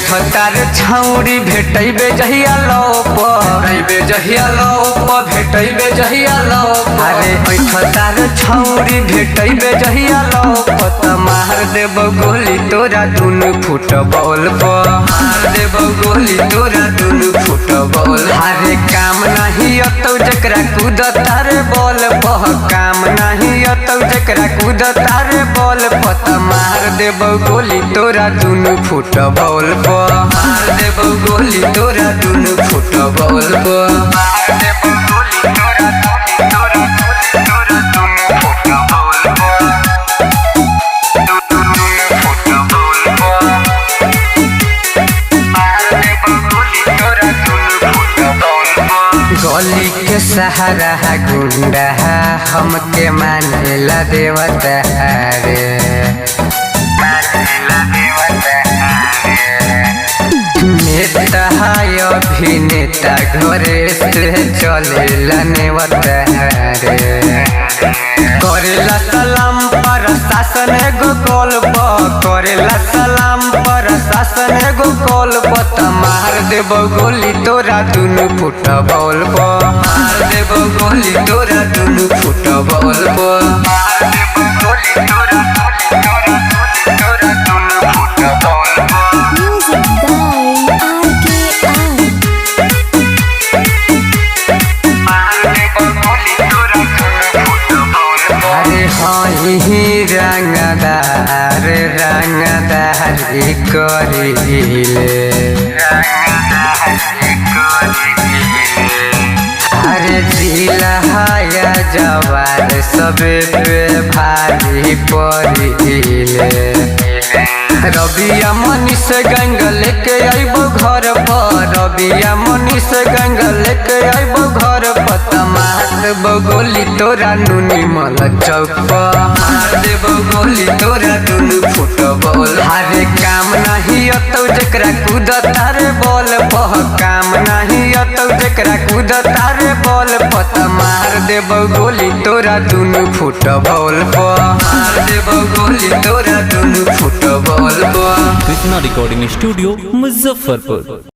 तार छौरी भेटैबे जहिया लोप भेटैबे जहिया लोप अरे तार छौरी भेटैबे जहिया लोप त मार देब गोली तोरा दुनु फुटबॉल पर मार देब गोली तोरा दुनु फुटबॉल। अरे काम नहीं अतौ जकरा कूद तारे बॉल पर काम नहीं अतौ जकरा कूद तारे बॉल पर त मार देब गोली तोरा दुनु फुटबॉल पर मार देब गोली तोरा दुनु फुटबॉल पर मार देब गोली तोरा दुनु फुटबॉल पर फुटबॉल पर मार देब गोली तोरा दुनु फुटबॉल पर। गली के सहारा गुंडा हमके मानेला देवता रे नेता है अभिनेता घरे से चलेला नेवता रे करेला सलाम पर शासन एगो कॉल करेला सलाम पर शासन एगो कॉल त मार देब गोली तोरा दुनु फुटबॉल पर मार देब गोली तोरा दुनु फुटबॉल पर मार देब गोली तोरा दुनु फुटबॉल पर। अरे हाँ रंगदार करीले अरे जिला हाया जवार सबे पे भारी पड़िले रबिया मनीष गंग लेके आइबो घर पर रबिया मनीष गंग लेके आइबो घर पर त मार देब गोली तोरा नुनी मल चौक पर मार देब गोली तोरा दुनु फुटबॉल। अरे काम नहीं अतौ जकरा कूद तारे बॉल पर काम नहीं अतौ जकरा कूद तारे बॉल पर त मार देब गोली तोरा दुनु फुटबॉल पर मार देब गोली तोरा दुनु फुटबॉल पर। Krishna recording studio Muzaffarpur.